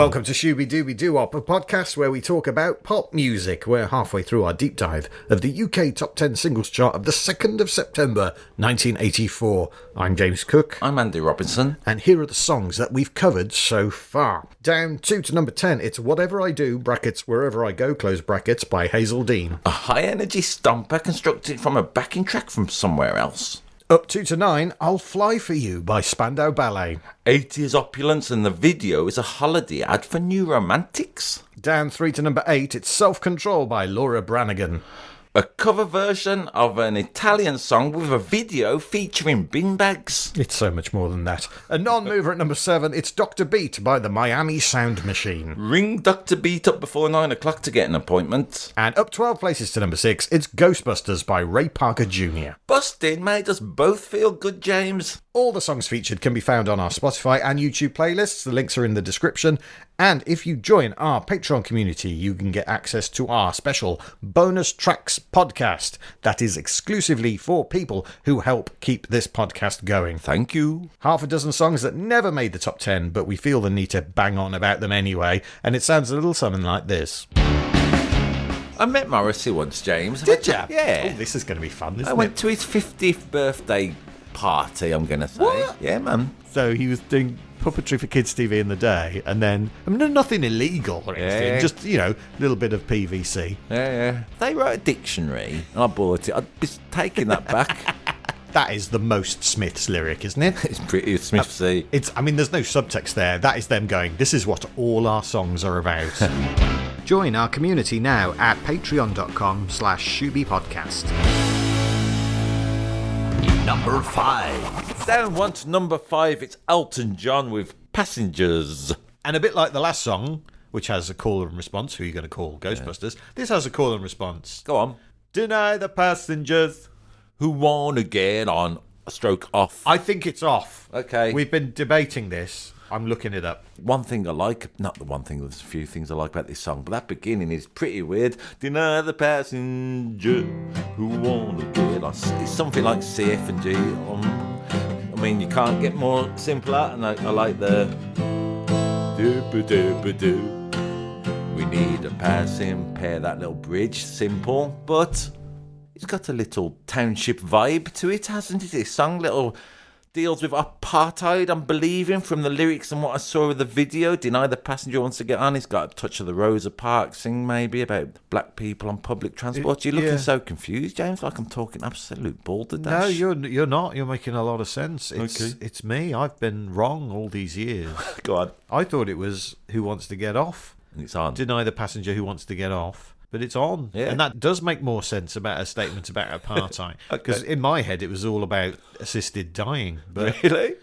Welcome to Shooby Dooby Doo-Wop, a podcast where we talk about pop music. We're halfway through our deep dive of the UK Top 10 Singles Chart of the 2nd of September 1984. I'm James Cook. I'm Andy Robinson. And here are the songs that we've covered so far. Down 2 to number 10, it's Whatever I Do, brackets, Wherever I Go, close brackets, by Hazel Dean. A high-energy stomper constructed from a backing track from somewhere else. Up 2 to 9, I'll Fly For You by Spandau Ballet. 80s opulence, and the video is a holiday ad for new romantics. Down 3 to number 8, it's Self-Control by Laura Branigan. A cover version of an Italian song with a video featuring bin bags. It's so much more than that. A non-mover at number 7, it's Dr. Beat by the Miami Sound Machine. Ring Dr. Beat up before 9 o'clock to get an appointment. And up 12 places to number 6, it's Ghostbusters by Ray Parker Jr. Busting made us both feel good, James. All the songs featured can be found on our Spotify and YouTube playlists. The links are in the description. And if you join our Patreon community, you can get access to our special bonus tracks podcast that is exclusively for people who help keep this podcast going. Thank you. Half a dozen songs that never made the top 10, but we feel the need to bang on about them anyway. And it sounds a little something like this. I met Morrissey once, James. Did you? Yeah. Oh, this is going to be fun, isn't it? I went to his 50th birthday party, I'm going to say. What? Yeah, man. So he was doing puppetry for kids TV in the day, and then, I mean, nothing illegal or anything, Yeah. just, a little bit of PVC. Yeah. They wrote a dictionary, and I bought it. I'd be taking that back. That is the most Smiths lyric, isn't it? It's pretty Smith-y. There's no subtext there. That is them going, this is what all our songs are about. Join our community now at patreon.com/ShoobyPodcast. Number 5. Down one to number 5, it's Elton John with Passengers. And a bit like the last song, which has a call and response, who are you going to call? Ghostbusters. Yeah. This has a call and response. Go on. Deny the passengers who want to get on a stroke off. I think it's off. Okay. We've been debating this. I'm looking it up. One thing I like, not the one thing, there's a few things I like about this song, but that beginning is pretty weird. Deny the passenger who want to get on. It's something like C, F and G. I mean, you can't get more simpler, and I like the we need a passing pair, that little bridge, simple, but it's got a little township vibe to it, hasn't it? This song, little deals with apartheid, I'm believing, from the lyrics and what I saw of the video. Deny the passenger wants to get on. He's got a touch of the Rosa Parks thing, maybe, about black people on public transport. You're looking so confused, James, like I'm talking absolute balderdash. No, you're not. You're making a lot of sense. It's me. I've been wrong all these years. Go on. I thought it was Who Wants to Get Off. And it's on. Deny the passenger who wants to get off. But it's on. Yeah. And that does make more sense about a statement about apartheid. Because in my head, it was all about assisted dying. But really?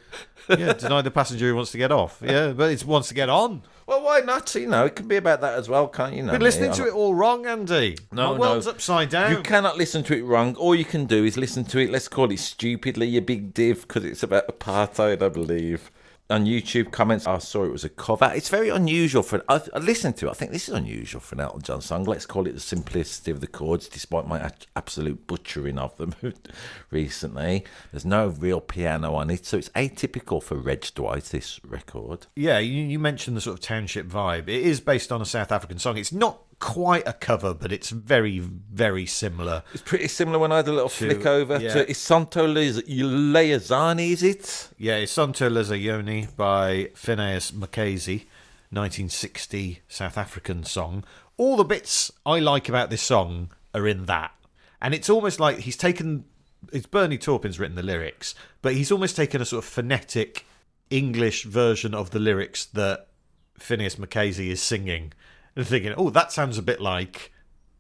Yeah, deny the passenger who wants to get off. Yeah, but it wants to get on. Well, why not? It can be about that as well, can't you? You're listening to it all wrong, Andy. No, My world's upside down. You cannot listen to it wrong. All you can do is listen to it, let's call it stupidly, you big div, because it's about apartheid, I believe. On YouTube comments, I saw it was a cover. It's very unusual for... I listened to it. I think this is unusual for an Elton John song. Let's call it the simplicity of the chords, despite my absolute butchering of them recently. There's no real piano on it, so it's atypical for Reg Dwight, this record. Yeah, you mentioned the sort of township vibe. It is based on a South African song. It's not quite a cover, but it's very, very similar. It's pretty similar when I had a little flick over to Isanto Leazani, is it? Yeah, Isanto Leazani by Phineas Makazi, 1960 South African song. All the bits I like about this song are in that. And it's almost like he's taken... It's Bernie Taupin's written the lyrics, but he's almost taken a sort of phonetic English version of the lyrics that Phineas Makazi is singing. And thinking, oh, that sounds a bit like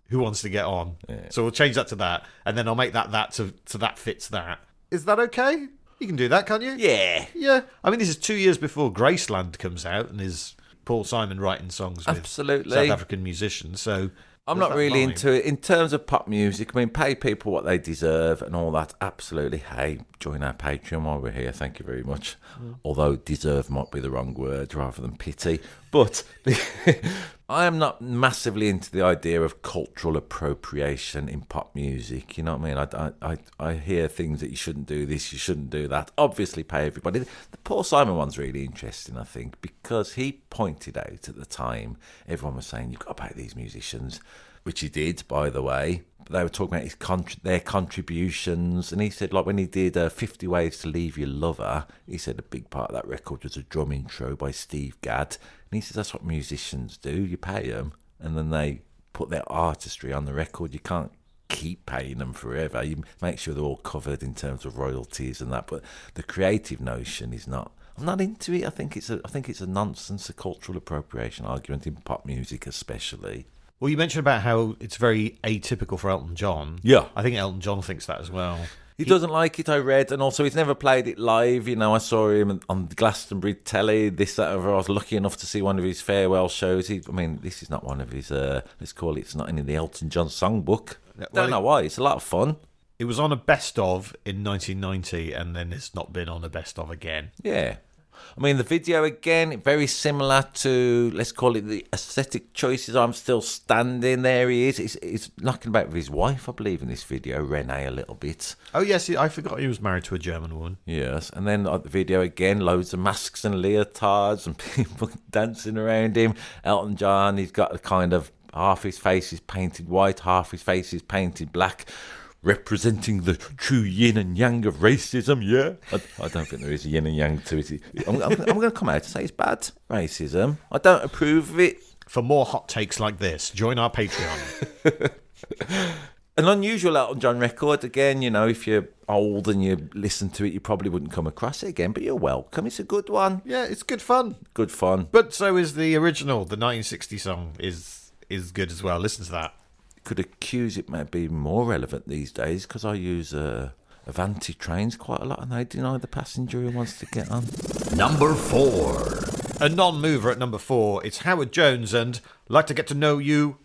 Who Wants to Get On? Yeah. So we'll change that to that, and then I'll make that to that fits that. Is that okay? You can do that, can't you? Yeah. Yeah. I mean, this is 2 years before Graceland comes out and is Paul Simon writing songs with absolutely South African musicians. So I'm There's not that really vibe. into it. In terms of pop music, I mean, pay people what they deserve and all that. Absolutely. Hey, join our Patreon while we're here. Thank you very much. Although deserve might be the wrong word rather than pity. But I am not massively into the idea of cultural appropriation in pop music. You know what I mean? I hear things that you shouldn't do this, you shouldn't do that. Obviously, pay everybody. The Paul Simon one's really interesting, I think, because he pointed out at the time, everyone was saying, you've got to pay these musicians, which he did, by the way. But they were talking about their contributions, and he said, like, when he did 50 Ways to Leave Your Lover, he said a big part of that record was a drum intro by Steve Gadd. And he says that's what musicians do. You pay them, and then they put their artistry on the record. You can't keep paying them forever. You make sure they're all covered in terms of royalties and that. But the creative notion is not. I'm not into it. I think it's a nonsense, a cultural appropriation argument in pop music, especially. Well, you mentioned about how it's very atypical for Elton John. Yeah. I think Elton John thinks that as well. He doesn't like it, I read, and also he's never played it live. You know, I saw him on Glastonbury telly, this, that, or I was lucky enough to see one of his farewell shows. This is not one of his, let's call it, it's not in the Elton John songbook. Don't know why, it's a lot of fun. It was on a best of in 1990, and then it's not been on a best of again. Yeah. I mean, the video, again, very similar to, let's call it, the aesthetic choices. I'm Still Standing. There he is. He's knocking about with his wife, I believe, in this video, Renee, a little bit. Oh, yes, I forgot he was married to a German woman. Yes, and then the video, again, loads of masks and leotards and people dancing around him. Elton John, he's got a kind of, half his face is painted white, half his face is painted black, representing the true yin and yang of racism, yeah? I don't think there is a yin and yang to it. I'm going to come out and say it's bad racism. I don't approve of it. For more hot takes like this, join our Patreon. An unusual Elton John record. Again, you know, if you're old and you listen to it, you probably wouldn't come across it again, but you're welcome. It's a good one. Yeah, it's good fun. Good fun. But so is the original, the 1960 song is good as well. Listen to that. Could accuse it may be more relevant these days because I use Avanti trains quite a lot and they deny the passenger who wants to get on. Number 4. A non-mover at number 4, it's Howard Jones and Like to Get to Know You.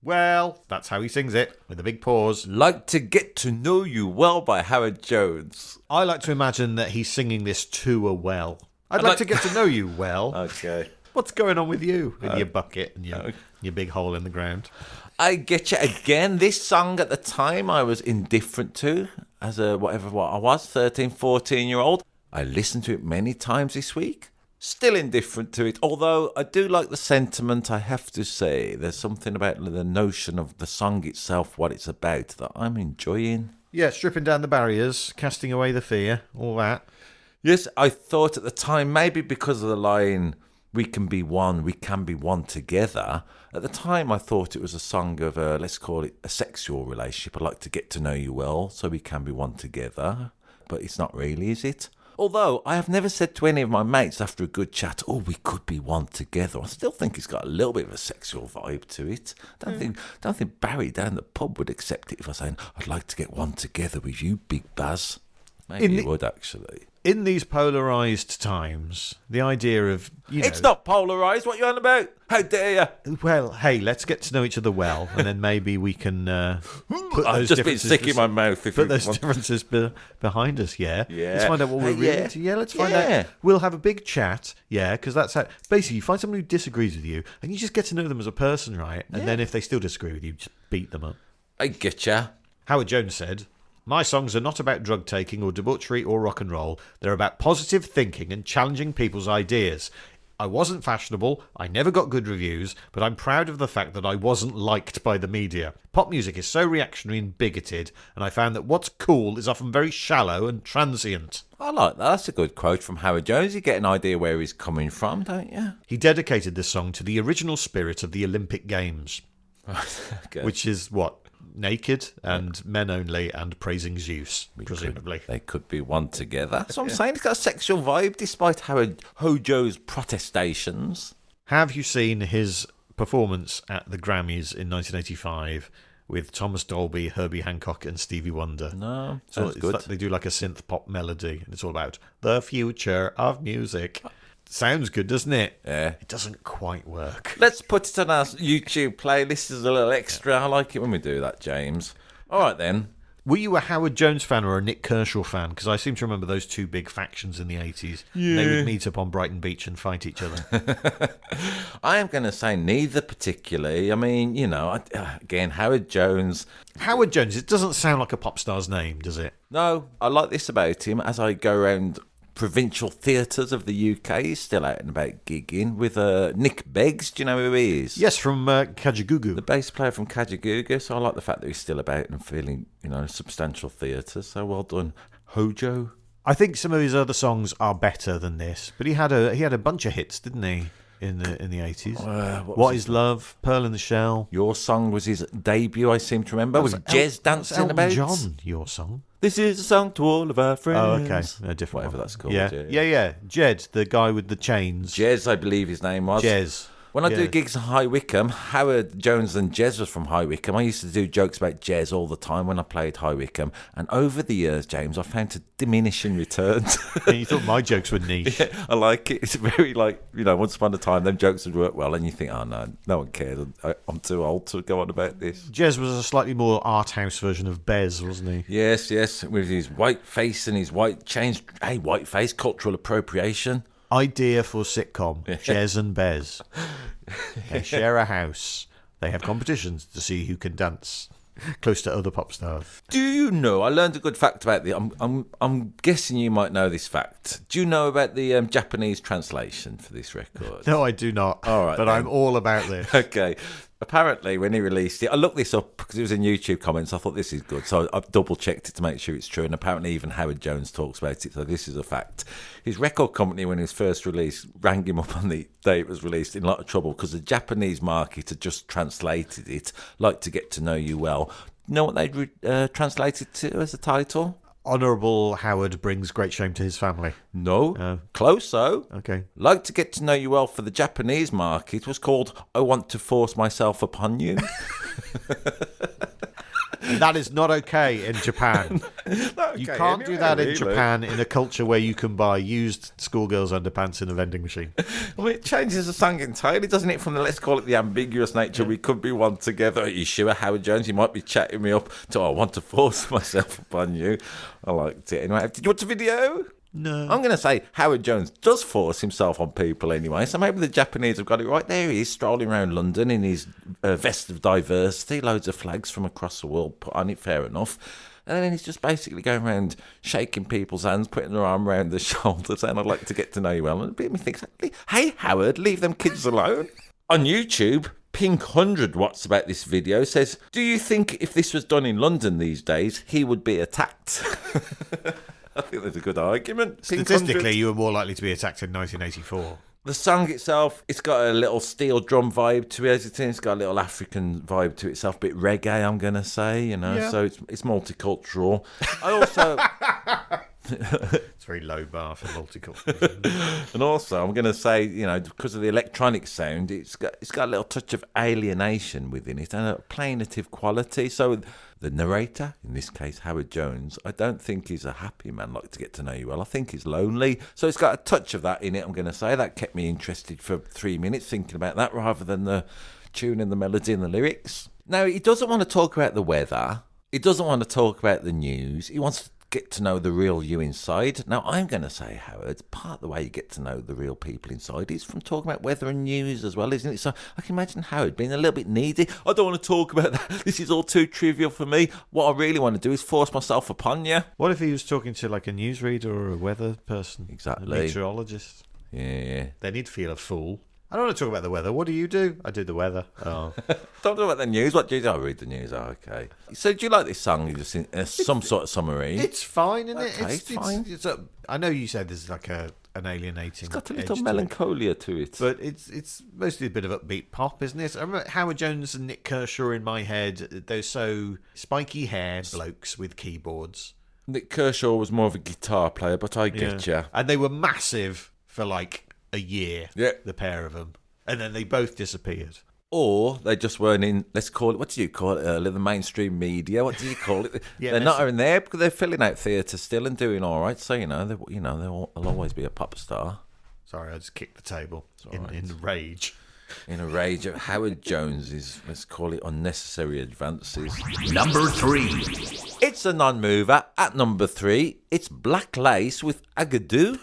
Well, that's how he sings it, with a big pause. Like to Get to Know You Well by Howard Jones. I like to imagine that he's singing this to a well. I'd like to get to know you well. Okay. What's going on with you and your bucket and your big hole in the ground? I get you again. This song at the time I was indifferent to as a what I was, 13, 14-year-old. I listened to it many times this week. Still indifferent to it. Although I do like the sentiment, I have to say. There's something about the notion of the song itself, what it's about, that I'm enjoying. Yeah, stripping down the barriers, casting away the fear, all that. Yes, I thought at the time, maybe because of the line, we can be one together. At the time, I thought it was a song of, let's call it a sexual relationship. I'd like to get to know you well, so we can be one together. But it's not really, is it? Although, I have never said to any of my mates after a good chat, oh, we could be one together. I still think it's got a little bit of a sexual vibe to it. Don't think Barry down the pub would accept it if I was saying, I'd like to get one together with you, Big Baz. Maybe he would, actually. In these polarised times, the idea of, It's not polarised, what you on about? How dare you? Well, hey, let's get to know each other well, and then maybe we can put I've those just been differences sick in my mouth. put those differences behind us, yeah? Yeah. Let's find out what we're really into. Yeah, let's find out. We'll have a big chat, yeah, because that's how... Basically, you find someone who disagrees with you, and you just get to know them as a person, right? And then if they still disagree with you, just beat them up. I get ya. Howard Jones said, my songs are not about drug taking or debauchery or rock and roll. They're about positive thinking and challenging people's ideas. I wasn't fashionable, I never got good reviews, but I'm proud of the fact that I wasn't liked by the media. Pop music is so reactionary and bigoted, and I found that what's cool is often very shallow and transient. I like that. That's a good quote from Howard Jones. You get an idea where he's coming from, don't you? He dedicated this song to the original spirit of the Olympic Games, which is what? Naked and men only and praising Zeus, presumably. They could be one together. That's what I'm saying. It's got a sexual vibe despite Howard Hojo's protestations. Have you seen his performance at the Grammys in 1985 with Thomas Dolby, Herbie Hancock and Stevie Wonder? No, So sounds good. they do like a synth pop melody, and it's all about the future of music. sounds good, doesn't it? Yeah. It doesn't quite work. Let's put it on our YouTube playlist as a little extra. I like it when we do that, James. All right, then. Were you a Howard Jones fan or a Nick Kershaw fan? Because I seem to remember those two big factions in the 80s. Yeah. They would meet up on Brighton Beach and fight each other. I am going to say neither particularly. I mean, again, Howard Jones. Howard Jones, it doesn't sound like a pop star's name, does it? No, I like this about him. As I go around provincial theatres of the UK, he's still out and about gigging with Nick Beggs. Do you know who he is? Yes, from Kajagoogoo. The bass player from Kajagoogoo. So I like the fact that he's still about and feeling, substantial theatre. So well done, Hojo. I think some of his other songs are better than this, but he had a bunch of hits, didn't he? In the 80s. What is Love? Pearl in the Shell. Your Song was his debut, I seem to remember, with Jez dancing Elton about. John, Your Song. This is a song to all of our friends. Oh, okay. A different Whatever one. that's called. Yeah. Jed, the guy with the chains. Jez, I believe his name was. Jez. When I do gigs in High Wycombe, Howard Jones and Jez was from High Wycombe. I used to do jokes about Jez all the time when I played High Wycombe. And over the years, James, I found a diminishing returns. And you thought my jokes were niche. Yeah, I like it. It's very once upon a time, them jokes would work well. And you think, oh, no one cares. I'm too old to go on about this. Jez was a slightly more art house version of Bez, wasn't he? Yes, with his white face and his white chains. Hey, white face, cultural appropriation. Idea for sitcom, Jez and Bez. They share a house. They have competitions to see who can dance close to other pop stars. Do you know, I learned a good fact about the, I'm guessing you might know this fact. Do you know about the Japanese translation for this record? No, I do not. All right, but then. I'm all about this. Okay. Apparently, when he released it, I looked this up because it was in YouTube comments. I thought this is good, so I've double checked it to make sure it's true. And apparently, even Howard Jones talks about it, so this is a fact. His record company, when it was first released, rang him up on the day it was released in a lot of trouble because the Japanese market had just translated it, like To Get to Know You Well. You know what they'd translated to as a title? Honourable Howard brings great shame to his family. No. Close, though. Okay. Like To Get to Know You Well for the Japanese market was called I Want to Force Myself Upon You. That is not okay in Japan. Okay, you can't anyway, do that in really. Japan in a culture where you can buy used schoolgirls' underpants in a vending machine. Well, it changes the song entirely, doesn't it? From the, let's call it the ambiguous nature, we could be one together. Are you sure, Howard Jones? You might be chatting me up to, I want to force myself upon you. I liked it. Anyway, did you watch the video? No. I'm going to say Howard Jones does force himself on people anyway, so maybe the Japanese have got it right. There he is, strolling around London in his vest of diversity, loads of flags from across the world put on it, fair enough. And then he's just basically going around shaking people's hands, putting their arm around their shoulders, saying, I'd like to get to know you well. And a bit of me thinks, hey, Howard, leave them kids alone. On YouTube, Pink 100 watts about this video says, do you think if this was done in London these days, he would be attacked? I think there's a good argument. Statistically, you were more likely to be attacked in 1984. The song itself, it's got a little steel drum vibe to it. It's got a little African vibe to itself, a bit reggae, I'm going to say, Yeah. So it's multicultural. I also... It's very low bar for multicultural. And also, I'm going to say, because of the electronic sound, it's got a little touch of alienation within it and a plainative quality. So the narrator, in this case Howard Jones, I don't think he's a happy man, like To Get to Know You Well. I think he's lonely. So it's got a touch of that in it, I'm going to say. That kept me interested for 3 minutes thinking about that rather than the tune and the melody and the lyrics. Now, he doesn't want to talk about the weather. He doesn't want to talk about the news. He wants to get to know the real you inside. Now, I'm going to say, Howard, part of the way you get to know the real people inside is from talking about weather and news as well, isn't it? So I can imagine Howard being a little bit needy. I don't want to talk about that. This is all too trivial for me. What I really want to do is force myself upon you. What if he was talking to like a newsreader or a weather person? Exactly. A meteorologist? Yeah. Then he'd feel a fool. I don't want to talk about the weather. What do you do? I do the weather. Oh. Don't talk about the news. What do you do? I read the news. Oh, okay. So do you like this song? You just in some sort of summary? It's fine, isn't it? Okay, it's fine. I know you said there's like an alienating. It's got a little edge melancholia to it. But it's mostly a bit of upbeat pop, isn't it? I remember Howard Jones and Nick Kershaw in my head. They're so spiky hair blokes with keyboards. Nick Kershaw was more of a guitar player, but I get you. And they were massive for like a year, Yeah. the pair of them. And then they both disappeared. Or they just weren't in, let's call it, what do you call it, the mainstream media? What do you call it? Yeah, they're not in there because they're filling out theatre still and doing all right. So, they'll always be a pop star. Sorry, I just kicked the table all right. in rage. In a rage at Howard Jones's, let's call it, unnecessary advances. Number 3. It's a non-mover. At number 3, it's Black Lace with Agadoo.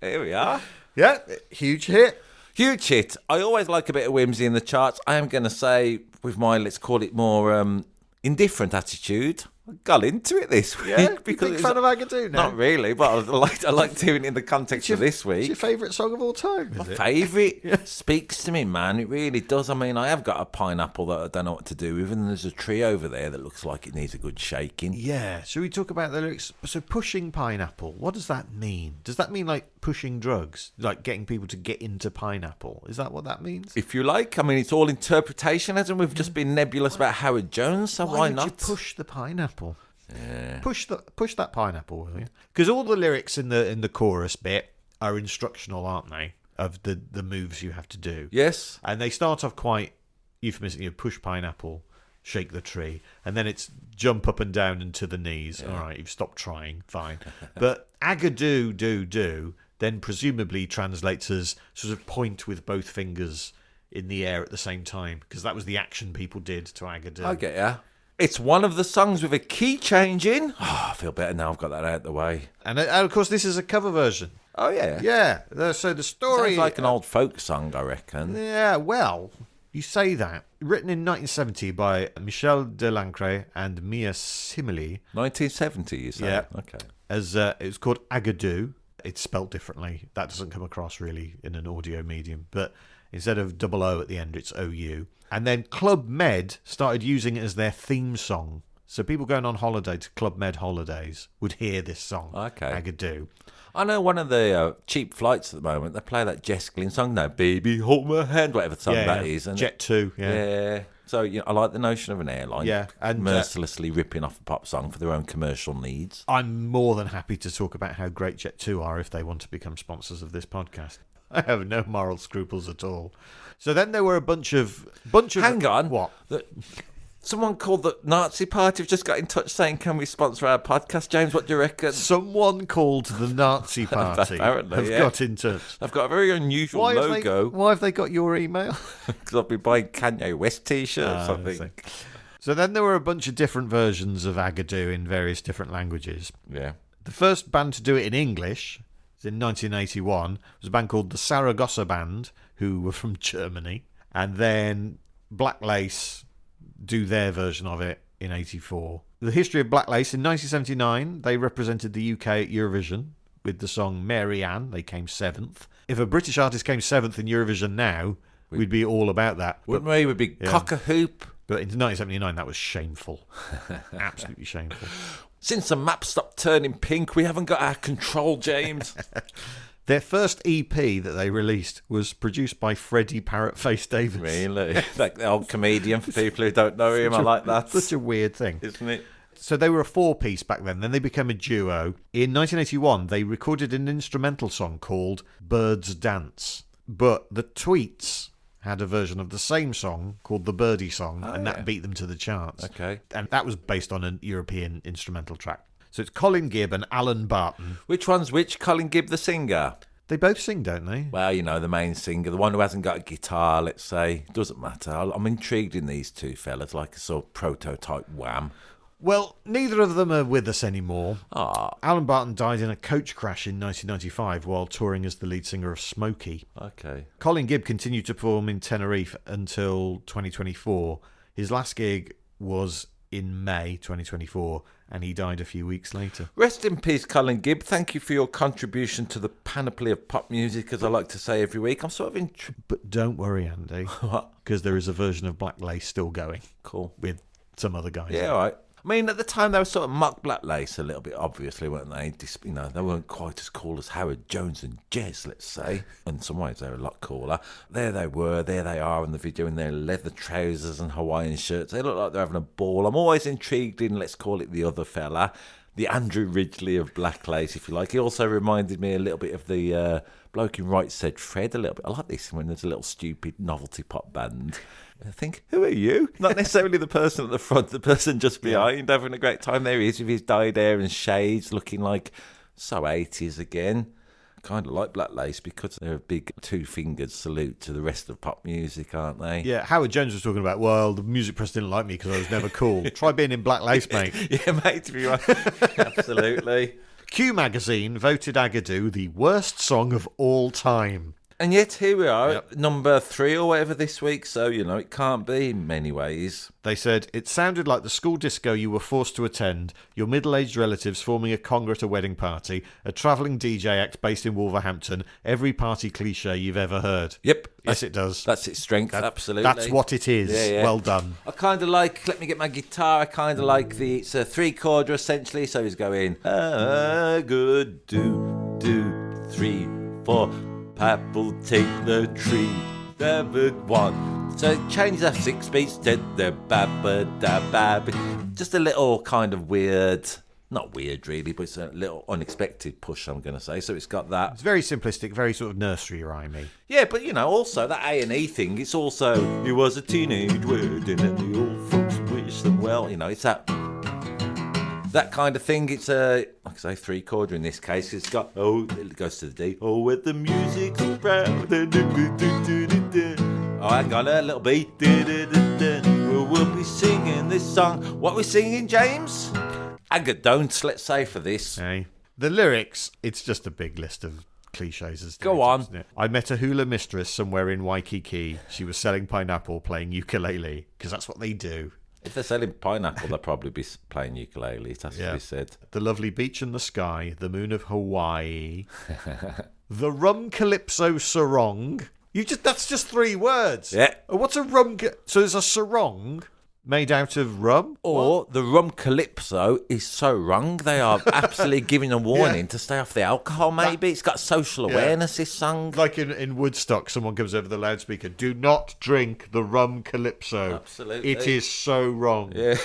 Here we are. Yeah, huge hit. Huge hit. I always like a bit of whimsy in the charts. I am going to say, with my, let's call it more indifferent attitude, I got into it this week. Yeah, because big fan of Agadoo now. Not really, but I like doing it in the context of this week. It's your favourite song of all time, is it? Favourite speaks to me, man. It really does. I mean, I have got a pineapple that I don't know what to do with, and there's a tree over there that looks like it needs a good shaking. Yeah. Should we talk about the lyrics? So, pushing pineapple, what does that mean? Does that mean like pushing drugs? Like getting people to get into pineapple? Is that what that means? If you like. I mean, it's all interpretation, hasn't it? We've just been nebulous about Howard Jones, so why would not? you push the pineapple? Yeah. Push that pineapple, will you? Because all the lyrics in the chorus bit are instructional, aren't they? Of the moves you have to do. Yes. And they start off quite euphemistic. You push pineapple, shake the tree, and then it's jump up and down and to the knees. Yeah. All right, you've stopped trying, fine. But agadoo, do, then presumably translates as sort of point with both fingers in the air at the same time, because that was the action people did to agadoo. I get ya. It's one of the songs with a key change in. Oh, I feel better now I've got that out of the way. And of course, this is a cover version. Oh, yeah. Yeah. So the story... Sounds like an old folk song, I reckon. Yeah, well, you say that. Written in 1970 by Michel Delancre and Mia Simili. 1970, you say? Yeah. Okay. As it was called Agadoo. It's spelt differently. That doesn't come across really in an audio medium. But instead of double O at the end, it's OU. And then Club Med started using it as their theme song. So people going on holiday to Club Med holidays would hear this song, Okay. Agadoo. I know one of the cheap flights at the moment, they play that Jess Glynne song now, Baby Hold My Hand, whatever song that is. And Jet 2, yeah. So I like the notion of an airline and mercilessly ripping off a pop song for their own commercial needs. I'm more than happy to talk about how great Jet 2 are if they want to become sponsors of this podcast. I have no moral scruples at all. So then there were a bunch of... Hang on. What? Someone called the Nazi Party have just got in touch saying, can we sponsor our podcast? James, what do you reckon? Someone called the Nazi Party Apparently, have got in touch. They've got a very unusual logo. Why have they got your email? Because I've been buying Kanye West T-shirts, I think. So then there were a bunch of different versions of Agadoo in various different languages. Yeah. The first band to do it in English... in 1981, was a band called the Saragossa Band, who were from Germany. And then Black Lace do their version of it in 84. The history of Black Lace, in 1979, they represented the UK at Eurovision with the song Mary Ann. They came 7th. If a British artist came 7th in Eurovision now, we'd be all about that. Wouldn't we? We'd be cock-a-hoop. But in 1979, that was shameful. Absolutely shameful. Since the map stopped turning pink, we haven't got our control, James. Their first EP that they released was produced by Freddie Parrotface Davis. Really? Like the old comedian, for people who don't know him. I like that. Such a weird thing. Isn't it? So they were a 4-piece back then. Then they became a duo. In 1981, they recorded an instrumental song called Birds Dance. But the Tweets had a version of the same song called the Birdie Song, and that beat them to the charts. Okay. And that was based on a European instrumental track. So it's Colin Gibb and Alan Barton. Which one's which? Colin Gibb, the singer? They both sing, don't they? Well, the main singer, the one who hasn't got a guitar, let's say. Doesn't matter. I'm intrigued in these two fellas, like a sort of prototype Wham. Well, neither of them are with us anymore. Ah. Alan Barton died in a coach crash in 1995 while touring as the lead singer of Smokey. Okay. Colin Gibb continued to perform in Tenerife until 2024. His last gig was in May 2024, and he died a few weeks later. Rest in peace, Colin Gibb. Thank you for your contribution to the panoply of pop music, as I like to say every week. I'm sort of intrigued. But don't worry, Andy, What? because there is a version of Black Lace still going. Cool. With some other guys. Yeah, all right. I mean, at the time, they were sort of mock Black Lace a little bit, obviously, weren't they? They weren't quite as cool as Howard Jones and Jez, let's say. In some ways, they were a lot cooler. There they are in the video in their leather trousers and Hawaiian shirts. They look like they're having a ball. I'm always intrigued in, let's call it the other fella, the Andrew Ridgeley of Black Lace, if you like. He also reminded me a little bit of the bloke in Right Said Fred a little bit. I like this when there's a little stupid novelty pop band. I think, who are you? Not necessarily the person at the front, the person just behind, having a great time. There he is with his dyed hair and shades, looking like so 80s again. kind of like Black Lace because they're a big two-fingered salute to the rest of pop music, aren't they? Yeah, Howard Jones was talking about, well, the music press didn't like me because I was never cool. Try being in Black Lace, mate. Yeah, mate, to be right. Absolutely. Q Magazine voted Agadoo the worst song of all time. And yet here we are at number 3 or whatever this week, so, it can't be in many ways. They said, it sounded like the school disco you were forced to attend, your middle-aged relatives forming a conga at a wedding party, a travelling DJ act based in Wolverhampton, every party cliche you've ever heard. Yep. Yes, it does. That's its strength, absolutely. That's what it is. Yeah. Well done. I kind of like, let me get my guitar, I kind of like it's a 3-chorder essentially, so he's going, good, do, 3, 4, Pap will take the tree, never one. So change that 6 beats to the ba-ba-da-ba. Just a little kind of weird, not weird really, but it's a little unexpected push, I'm going to say. So it's got that. It's very simplistic, very sort of nursery rhymey. Yeah, but also that A&E thing, it's also, he was a teenage wedding and the old folks wish them well. It's that kind of thing. It's like I say, 3-chorder in this case. It's got, it goes to the D. Oh, where the music's proud. Oh, hang on, a little B. We'll be singing this song. What are we singing, James? Don't, let's say, for this. Hey. The lyrics, it's just a big list of cliches. Go on. Isn't it? I met a hula mistress somewhere in Waikiki. She was selling pineapple, playing ukulele, because that's what they do. If they're selling pineapple, they'll probably be playing ukulele. It has to be said. The lovely beach and the sky, the moon of Hawaii, the rum calypso sarong. That's just 3 words. Yeah. What's a rum? So there's a sarong made out of rum, or the rum calypso is so wrong. They are absolutely giving a warning to stay off the alcohol. Maybe it's got social awareness. This song, like in Woodstock, someone comes over the loudspeaker. Do not drink the rum calypso. Absolutely, it is so wrong. Yeah.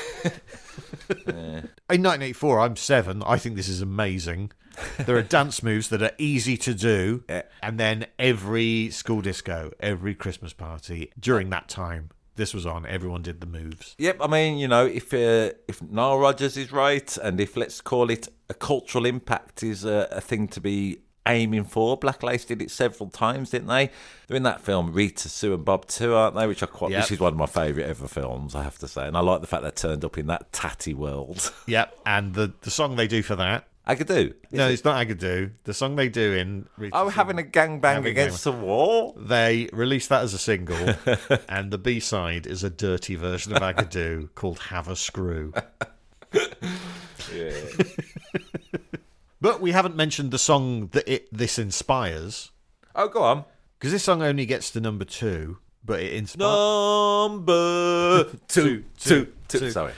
In 1984, I'm 7. I think this is amazing. There are dance moves that are easy to do, and then every school disco, every Christmas party during that time, this was on. Everyone did the moves. Yep, I mean, if Nile Rodgers is right, and if, let's call it, a cultural impact is a thing to be aiming for, Black Lace did it several times, didn't they? They're in that film Rita, Sue and Bob too, aren't they? Which this is one of my favourite ever films, I have to say. And I like the fact they turned up in that tatty world. Yep, and the song they do for that, Agadoo. No, it's not Agadoo. The song they do in... having a gangbang against the wall? They released that as a single, and the B-side is a dirty version of Agadoo called Have a Screw. Yeah. But we haven't mentioned the song that this inspires. Oh, go on. Because this song only gets to number 2, but it inspires... Number 2. Sorry.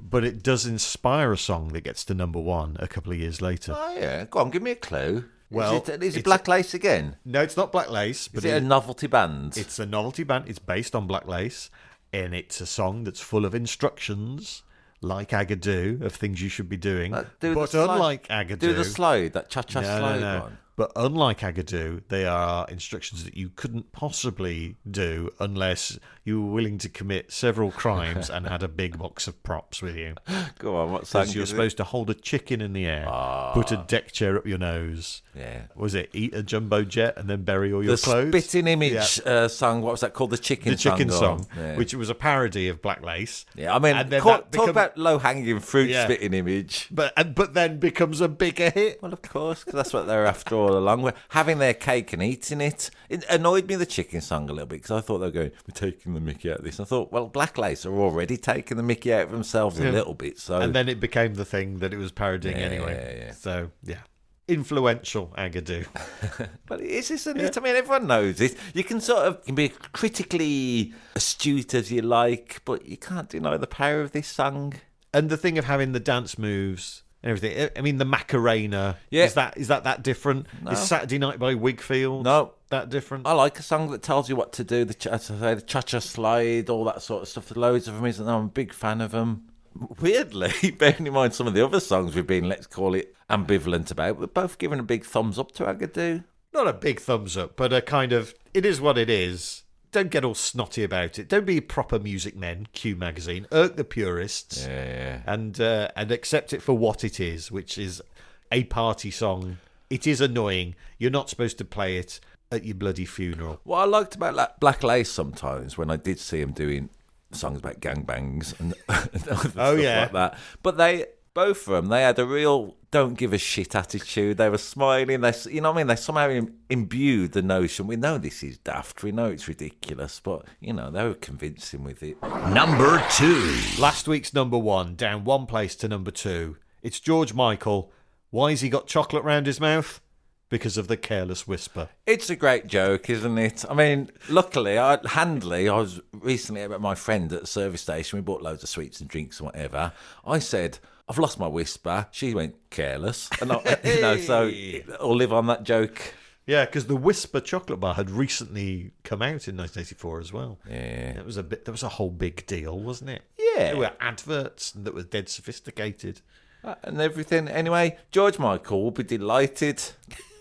But it does inspire a song that gets to number 1 a couple of years later. Oh, yeah. Go on, give me a clue. Well, is it Black Lace again? No, it's not Black Lace. But is it a novelty band? It's a novelty band. It's based on Black Lace, and it's a song that's full of instructions, like Agadoo, of things you should be doing. But unlike Agadoo... Do the slide, that cha-cha slide one. But unlike Agadoo, they are instructions that you couldn't possibly do unless you were willing to commit several crimes and had a big box of props with you. Go on, what song? You're supposed to hold a chicken in the air, put a deck chair up your nose. Yeah. Was it eat a jumbo jet and then bury all your clothes? The Spitting Image song, what was that called? The Chicken Song, which was a parody of Black Lace. Yeah, I mean, talk about low-hanging fruit, Spitting Image. But then becomes a bigger hit. Well, of course, because that's what they're after all along. We're having their cake and eating it. It annoyed me, the chicken song, a little bit, because I thought they were going, we're taking the mickey out of this. I thought, well, Black Lace are already taking the mickey out of themselves a little bit. So, and then it became the thing that it was parodying anyway. Yeah. So, influential Agadoo. But it is, isn't it? I mean, everyone knows it. You can can be critically astute as you like, but you can't deny the power of this song. And the thing of having the dance moves and everything. I mean, the Macarena. Yeah. Is that different? No. Is Saturday Night by Wigfield that different? I like a song that tells you what to do. The cha-cha slide, all that sort of stuff. Loads of them, isn't there? I'm a big fan of them. Weirdly, bearing in mind some of the other songs we've been, let's call it, ambivalent about, we're both giving a big thumbs up to Agadoo. Not a big thumbs up, but a kind of, it is what it is. Don't get all snotty about it. Don't be proper music men, Q Magazine. Irk the purists. Yeah. And accept it for what it is, which is a party song It is annoying. You're not supposed to play it at your bloody funeral. What I liked about Black Lace sometimes when I did see him doing songs about gangbangs and stuff like that. But both of them, they had a real don't give a shit attitude. They were smiling. You know what I mean? They somehow imbued the notion. We know this is daft. We know it's ridiculous. But, they were convincing with it. Number 2. Last week's number 1, down 1 place to number 2. It's George Michael. Why has he got chocolate round his mouth? Because of the careless whisper. It's a great joke, isn't it? I mean, luckily, I was recently at my friend at the service station. We bought loads of sweets and drinks and whatever. I said, I've lost my whisper. She went, careless. And so I'll live on that joke. Yeah, because the Whisper chocolate bar had recently come out in 1984 as well. Yeah. That was a whole big deal, wasn't it? Yeah. There were adverts that were dead sophisticated. And everything. Anyway, George Michael will be delighted.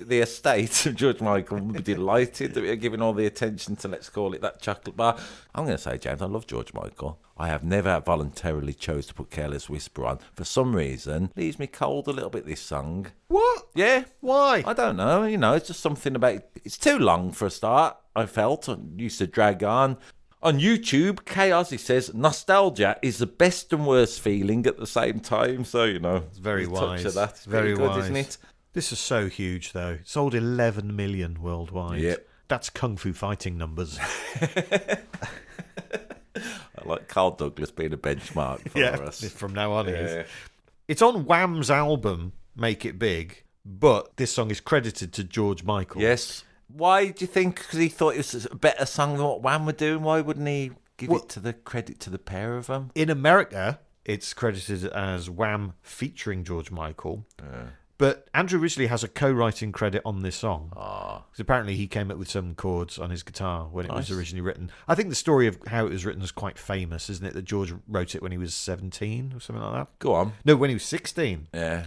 The estate of George Michael will be delighted that we are giving all the attention to, let's call it, that chocolate bar. I'm going to say, James, I love George Michael. I have never voluntarily chose to put Careless Whisper on. For some reason, leaves me cold a little bit, this song. What? Yeah. Why? I don't know. It's just something about it. It's too long for a start, I felt. It used to drag on. On YouTube, Kay Ozzy says, nostalgia is the best and worst feeling at the same time. So, it's very there's a wise. touch of that. It's very good, wise. isn't it? This is so huge, though. It sold 11 million worldwide. Yep. That's kung fu fighting numbers. I like Carl Douglas being a benchmark for us. From now on, it is. It's on Wham's album, Make It Big, but this song is credited to George Michael. Yes. Why do you think? Because he thought it was a better song than what Wham were doing. Why wouldn't he give it to the credit to the pair of them? In America, it's credited as Wham featuring George Michael. But Andrew Ridgeley has a co-writing credit on this song. Because apparently he came up with some chords on his guitar when it was originally written. I think the story of how it was written is quite famous, isn't it? That George wrote it when he was 17 or something like that. Go on. No, when he was 16. Yeah.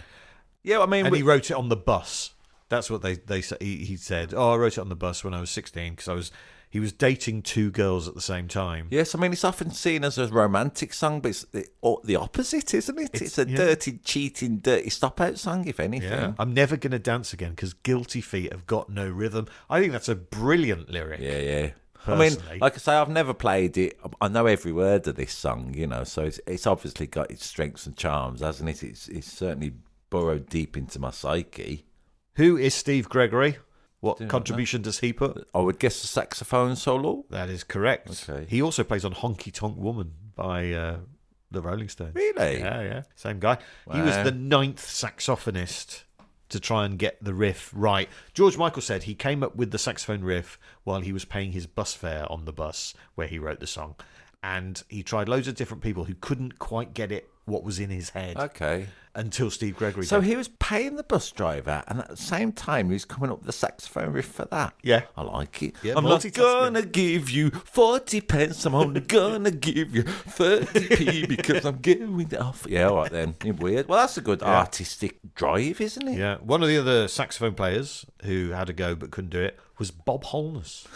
Yeah, I mean... And he wrote it on the bus. That's what he said. Oh, I wrote it on the bus when I was 16 because he was dating 2 girls at the same time. Yes, I mean, it's often seen as a romantic song, but it's the opposite, isn't it? It's a dirty, cheating, dirty stop-out song, if anything. Yeah. I'm never going to dance again because guilty feet have got no rhythm. I think that's a brilliant lyric. Yeah. Personally. I mean, like I say, I've never played it. I know every word of this song, so it's obviously got its strengths and charms, hasn't it? It's certainly burrowed deep into my psyche. Who is Steve Gregory? What contribution does he put? I would guess the saxophone solo. That is correct. Okay. He also plays on Honky Tonk Woman by the Rolling Stones. Really? Yeah. Same guy. Wow. He was the 9th saxophonist to try and get the riff right. George Michael said he came up with the saxophone riff while he was paying his bus fare on the bus where he wrote the song. And he tried loads of different people who couldn't quite get it, what was in his head. Okay. Until Steve Gregory So did. he was paying the bus driver, and at the same time, he was coming up with the saxophone riff for that. Yeah. I like it. Yeah, I'm not multitasking. gonna give you 40 pence. I'm only gonna give you 30p because I'm going off. Yeah, all right then. You're weird. Well, that's a good artistic drive, isn't it? Yeah. One of the other saxophone players who had a go but couldn't do it was Bob Holness.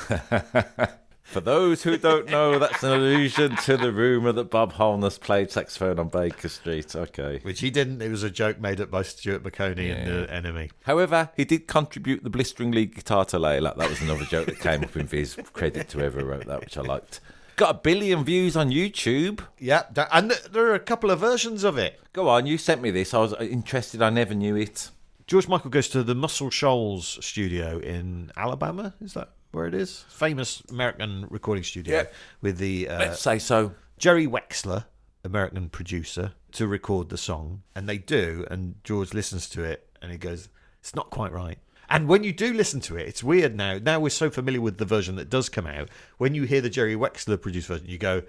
For those who don't know, that's an allusion to the rumour that Bob Holness played saxophone on Baker Street. Okay. Which he didn't. It was a joke made up by Stuart McConey and the Enemy. However, he did contribute the blistering lead guitar to Layla. That was another joke that came up in Viz. Credit to whoever wrote that, which I liked. Got 1 billion views on YouTube. Yeah, and there are a couple of versions of it. Go on, you sent me this. I was interested. I never knew it. George Michael goes to the Muscle Shoals studio in Alabama. Is that where it is? Famous American recording studio with the Let's say so. Jerry Wexler, American producer, to record the song. And they do, and George listens to it and he goes, it's not quite right. And when you do listen to it, it's weird now. Now we're so familiar with the version that does come out. When you hear the Jerry Wexler produced version, you go,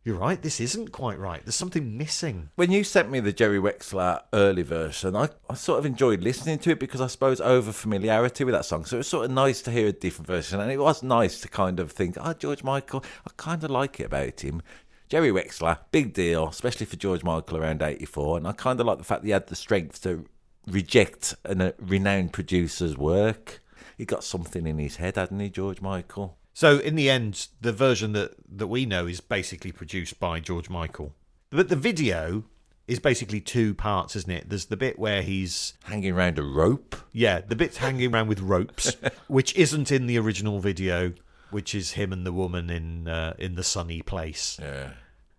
you're right, this isn't quite right. There's something missing. When you sent me the Jerry Wexler early version, I sort of enjoyed listening to it because I suppose over familiarity with that song. So it was sort of nice to hear a different version. And it was nice to kind of think, George Michael, I kind of like it about him. Jerry Wexler, big deal, especially for George Michael around 84. And I kind of like the fact that he had the strength to reject a renowned producer's work. He got something in his head, hadn't he, George Michael? So in the end, the version that we know is basically produced by George Michael. But the video is basically two parts, isn't it? There's the bit where he's... Hanging around a rope. Yeah, the bit's hanging around with ropes, which isn't in the original video, which is him and the woman in the sunny place. Yeah.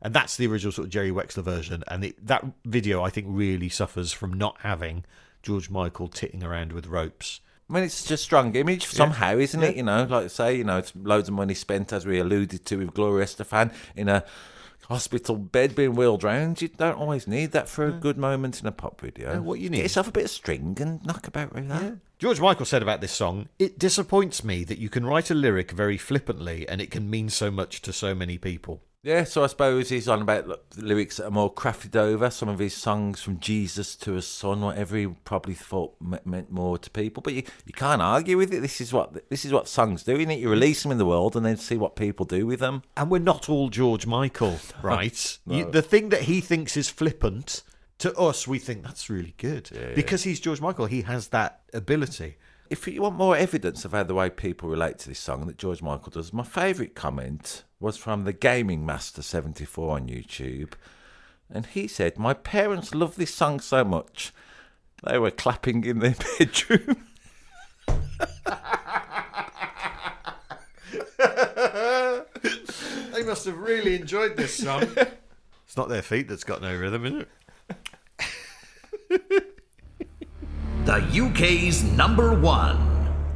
And that's the original sort of Jerry Wexler version. And that video, I think, really suffers from not having George Michael titting around with ropes. I mean, it's just a strong image somehow, isn't it? You know, like I say, it's loads of money spent, as we alluded to, with Gloria Estefan in a hospital bed being wheeled round. You don't always need that for a good moment in a pop video. What you need. Get yourself a bit of string and knock about with that. Yeah. George Michael said about this song, "It disappoints me that you can write a lyric very flippantly and it can mean so much to so many people." Yeah, so I suppose he's on about lyrics that are more crafted over. Some of his songs, from Jesus to a Son, whatever, he probably thought meant more to people. But you can't argue with it. This is what songs do, isn't it? You release them in the world and then see what people do with them. And we're not all George Michael, right? No. The thing that he thinks is flippant, to us, we think that's really good. Yeah. Because he's George Michael, he has that ability. If you want more evidence of how the way people relate to this song that George Michael does, my favourite comment was from the Gaming Master 74 on YouTube. And he said, "My parents love this song so much, they were clapping in their bedroom." They must have really enjoyed this song. It's not their feet that's got no rhythm, is it? The UK's number one.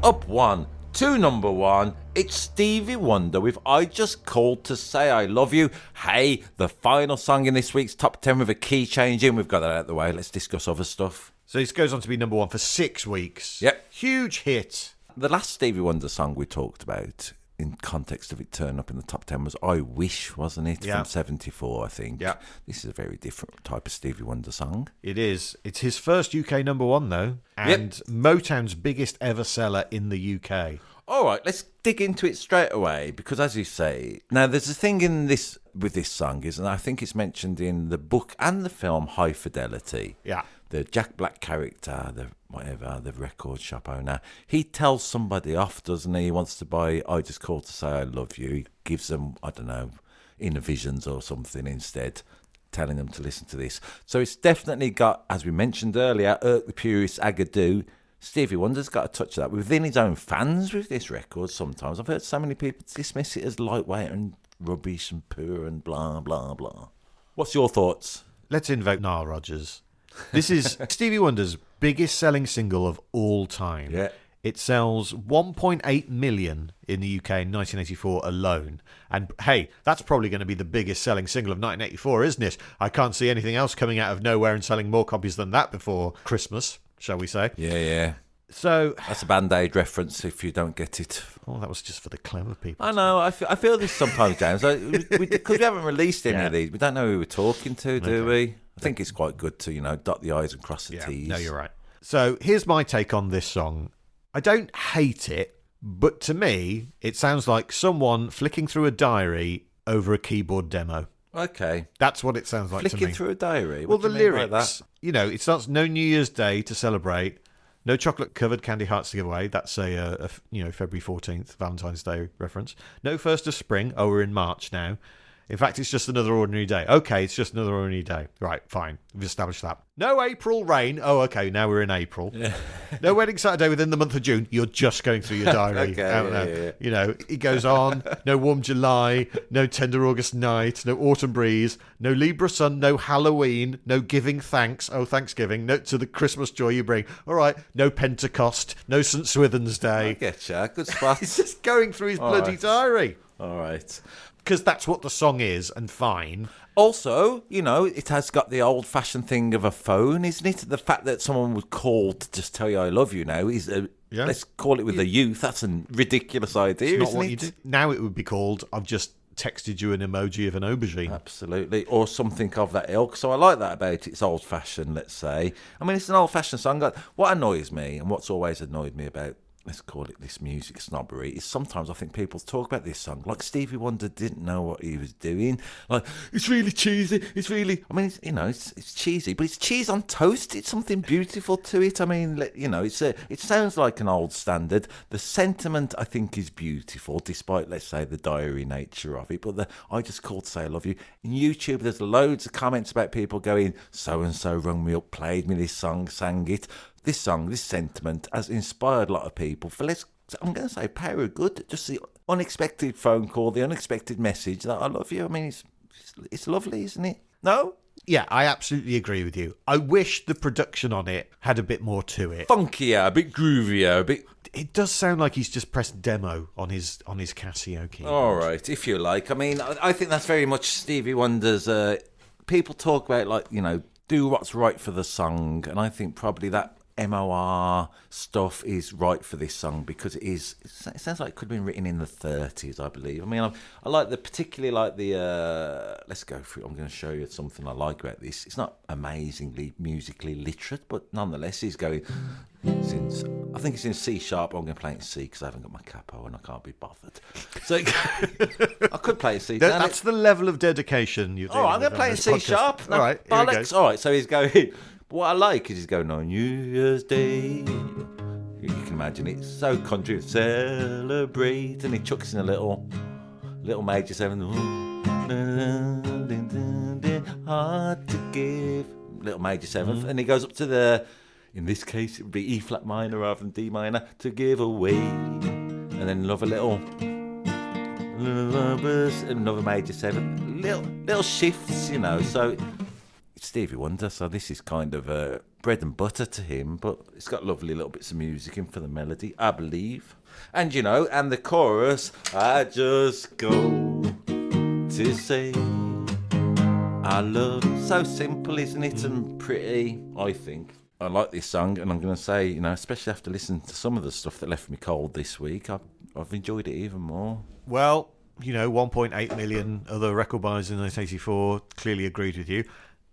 Up one to number one, it's Stevie Wonder with "I Just Called to Say I Love You." Hey, the final song in this week's top 10 with a key change in. We've got that out of the way. Let's discuss other stuff. So this goes on to be number one for 6 weeks. Yep. Huge hit. The last Stevie Wonder song we talked about, in context of it turning up in the top 10, was "I Wish," wasn't it? Yeah. From 74, I think. Yeah. This is a very different type of Stevie Wonder song. It is. It's his first UK number one, though, and Motown's biggest ever seller in the UK. All right, let's dig into it straight away, because as you say, now there's a thing with this song, and I think it's mentioned in the book and the film High Fidelity. Yeah. The Jack Black character, the record shop owner, he tells somebody off, doesn't he? He wants to buy "I Just Called to Say I Love You." He gives them, I don't know, inner visions or something instead, telling them to listen to this. So it's definitely got, as we mentioned earlier, Irk the Purist, Agadoo. Stevie Wonder's got a touch of that within his own fans with this record sometimes. I've heard so many people dismiss it as lightweight and rubbish and poor and blah, blah, blah. What's your thoughts? Let's invoke Nile Rodgers. This is Stevie Wonder's biggest selling single of all time. Yeah. It sells 1.8 million in the UK in 1984 alone. And hey, that's probably going to be the biggest selling single of 1984, isn't it? I can't see anything else coming out of nowhere and selling more copies than that before Christmas, shall we say. Yeah. So that's a Band-Aid reference if you don't get it. Oh, that was just for the clever people. I know. I feel this sometimes, James. Because we haven't released any of these. We don't know who we're talking to, do we? I think it's quite good to, dot the I's and cross the T's. No, you're right. So here's my take on this song. I don't hate it, but to me, it sounds like someone flicking through a diary over a keyboard demo. Okay. That's what it sounds like to me. Flicking through a diary? Well, What do the you mean by lyrics, that? it starts no New Year's Day to celebrate, no chocolate-covered candy hearts to give away. That's a February 14th, Valentine's Day reference. No first of spring. Oh, we're in March now. In fact, it's just another ordinary day. Okay, it's just another ordinary day. Right, fine. We've established that. No April rain. Oh, okay, now we're in April. Yeah. No wedding Saturday within the month of June. You're just going through your diary. Okay, yeah. It goes on. No warm July. No tender August night. No autumn breeze. No Libra sun. No Halloween. No giving thanks. Oh, Thanksgiving. No to the Christmas joy you bring. All right. No Pentecost. No St. Swithin's Day. I get you. Good spot. He's just going through his bloody diary. All right. Because that's what the song is, and fine. Also, it has got the old-fashioned thing of a phone, isn't it? The fact that someone would call to just tell you I love you now is, let's call it with the youth, that's a ridiculous idea, it's not isn't what it? you do. Now it would be called, I've just texted you an emoji of an aubergine. Absolutely, or something of that ilk. So I like that about it. It's old-fashioned, let's say. I mean, it's an old-fashioned song. What annoys me, and what's always annoyed me about let's call it this music snobbery, is sometimes I think people talk about this song like Stevie Wonder didn't know what he was doing. Like, it's really cheesy. It's really, I mean, it's cheesy, but it's cheese on toast. It's something beautiful to it. I mean, it sounds like an old standard. The sentiment, I think, is beautiful, despite, let's say, the diary nature of it. But I just called to say I love you. In YouTube, there's loads of comments about people going, so-and-so rung me up, played me this song, sang it. This song, this sentiment has inspired a lot of people for, I'm going to say, power of good. Just the unexpected phone call, the unexpected message that I love you. I mean, it's lovely, isn't it? No? Yeah, I absolutely agree with you. I wish the production on it had a bit more to it. Funkier, a bit groovier, a bit... It does sound like he's just pressed demo on his Casio keyboard. All right, if you like. I mean, I think that's very much Stevie Wonder's... people talk about, like, do what's right for the song, and I think probably that MOR stuff is right for this song because it sounds like it could have been written in the 30s, I believe. I mean, I like particularly like the let's go through it. I'm going to show you something I like about this. It's not amazingly musically literate, but nonetheless he's going I think it's in C sharp. I'm going to play it in C because I haven't got my capo and I can't be bothered. So I could play it in C. That's the level of dedication you're doing. Oh, I'm going to play it in C sharp. All right, here we go. All right, so he's going... What I like is he's going on New Year's Day. You can imagine it's so country. Celebrate, and he chucks in a little major 7. Hard to give. Little major 7th, and he goes up to in this case it would be E flat minor rather than D minor, to give away, and then another major 7. Little shifts, So. Stevie Wonder, so this is kind of bread and butter to him, but it's got lovely little bits of music in for the melody, I believe. And and the chorus, I just go to say I love you. So simple, isn't it? And pretty, I think. I like this song, and I'm going to say, especially after listening to some of the stuff that left me cold this week, I've enjoyed it even more. Well, 1.8 million other record buyers in 1984 clearly agreed with you.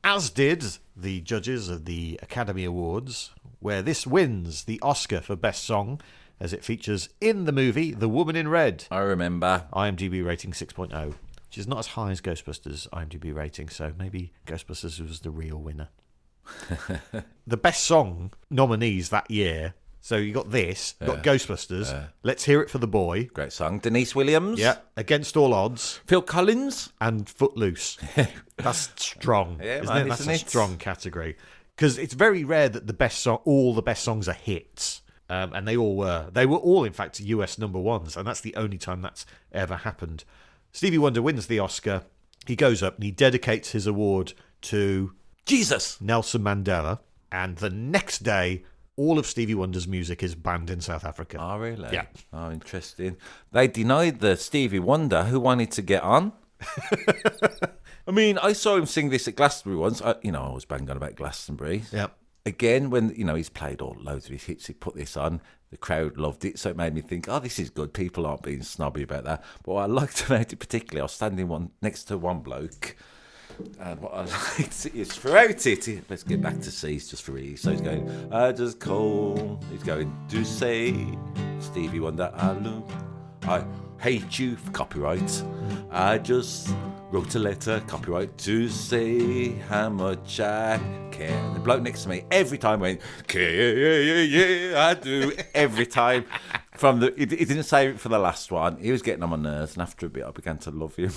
As did the judges of the Academy Awards, where this wins the Oscar for Best Song, as it features in the movie The Woman in Red. I remember. IMDb rating 6.0, which is not as high as Ghostbusters' IMDb rating, so maybe Ghostbusters was the real winner. The Best Song nominees that year... So you got this, you got Ghostbusters, Let's Hear It for the Boy. Great song. Denise Williams. Yeah. Against All Odds. Phil Collins. And Footloose. That's strong, yeah, isn't it? That's a strong category. Because it's very rare that all the best songs are hits. And they all were. They were all, in fact, US number ones. And that's the only time that's ever happened. Stevie Wonder wins the Oscar. He goes up and he dedicates his award to... Jesus! Nelson Mandela. And the next day... all of Stevie Wonder's music is banned in South Africa. Oh, really? Yeah. Oh, interesting. They denied the Stevie Wonder who wanted to get on. I mean, I saw him sing this at Glastonbury once. I was banging on about Glastonbury. Yeah. Again, when, he's played loads of his hits, he put this on. The crowd loved it, so it made me think, oh, this is good. People aren't being snobby about that. But what I liked about it particularly, I was standing next to one bloke, and what I liked is throughout it, let's get back to C's just for ease. So he's going, I just call. He's going, to say, Stevie Wonder, I hate you for copyright. I just wrote a letter, copyright, to say how much I care. And the bloke next to me, every time went, yeah, I do. Every time. He didn't save it for the last one. He was getting on my nerves, and after a bit, I began to love him.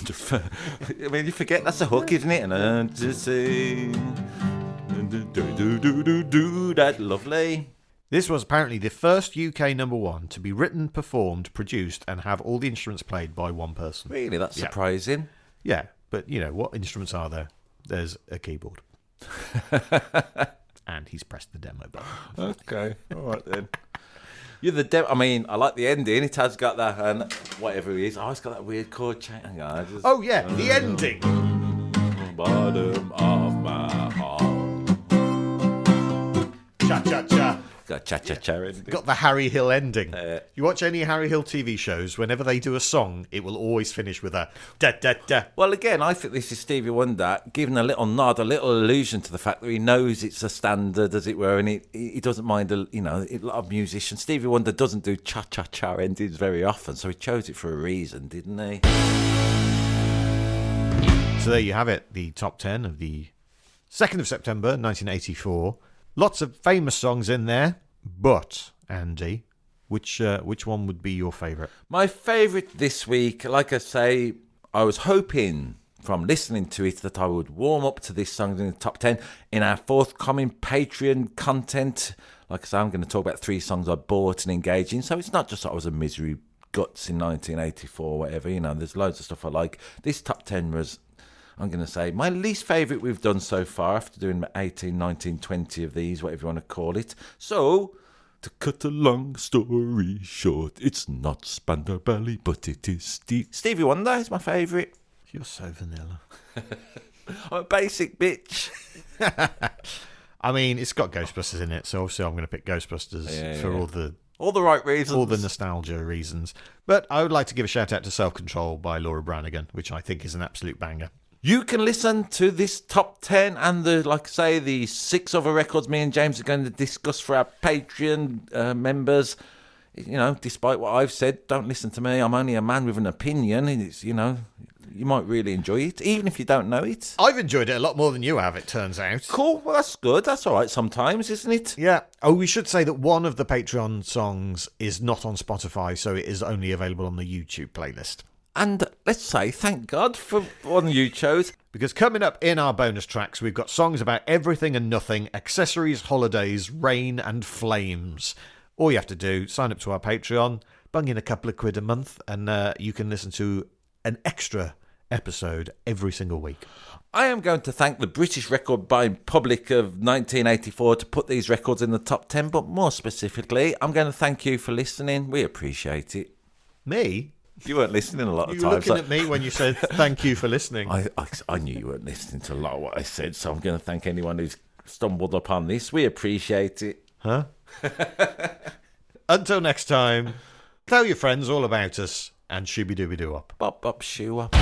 You forget that's a hook, isn't it? And to say, that lovely. This was apparently the first UK number one to be written, performed, produced, and have all the instruments played by one person. Really, that's surprising. Yeah, but what instruments are there? There's a keyboard. And he's pressed the demo button. Okay, all right then. You're the I like the ending. It has got that, and whatever it is. Oh, it's got that weird chord change. Oh, yeah, the ending. Bottom of my heart. Cha-cha-cha. Go cha-cha-cha ending. Got the Harry Hill ending. You watch any Harry Hill TV shows, whenever they do a song, it will always finish with a da-da-da. Well, again, I think this is Stevie Wonder giving a little nod, a little allusion to the fact that he knows it's a standard, as it were, and he doesn't mind, a lot of musicians. Stevie Wonder doesn't do cha-cha-cha endings very often, so he chose it for a reason, didn't he? So there you have it, the top 10 of the 2nd of September 1984. Lots of famous songs in there, but, Andy, which one would be your favourite? My favourite this week, like I say, I was hoping from listening to it that I would warm up to this song in the top 10 in our forthcoming Patreon content. Like I say, I'm going to talk about 3 songs I bought and engaged in, so it's not just that I was a misery guts in 1984 or whatever, there's loads of stuff I like. This top 10 was, I'm going to say, my least favourite we've done so far, after doing 18, 19, 20 of these, whatever you want to call it. So, to cut a long story short, it's not Spandau Ballet, but it is Stevie Wonder is my favourite. You're so vanilla. I'm a basic bitch. I mean, it's got Ghostbusters in it, so obviously I'm going to pick Ghostbusters for all the right reasons. All the nostalgia reasons. But I would like to give a shout out to Self-Control by Laura Branigan, which I think is an absolute banger. You can listen to this top 10 and the 6 other records me and James are going to discuss for our Patreon members. Despite what I've said, don't listen to me. I'm only a man with an opinion. It's, you might really enjoy it, even if you don't know it. I've enjoyed it a lot more than you have, it turns out. Cool. Well, that's good. That's all right sometimes, isn't it? Yeah. Oh, we should say that one of the Patreon songs is not on Spotify, so it is only available on the YouTube playlist. And let's say thank God for one you chose. Because coming up in our bonus tracks, we've got songs about everything and nothing, accessories, holidays, rain and flames. All you have to do, sign up to our Patreon, bung in a couple of quid a month, and you can listen to an extra episode every single week. I am going to thank the British record buying public of 1984 to put these records in the top 10, but more specifically, I'm going to thank you for listening. We appreciate it. Me? You weren't listening a lot of times. You were looking at me when you said, thank you for listening. I knew you weren't listening to a lot of what I said, so I'm going to thank anyone who's stumbled upon this. We appreciate it. Huh? Until next time, tell your friends all about us and Shooby Dooby Doo up. Bop, bop, shoo up.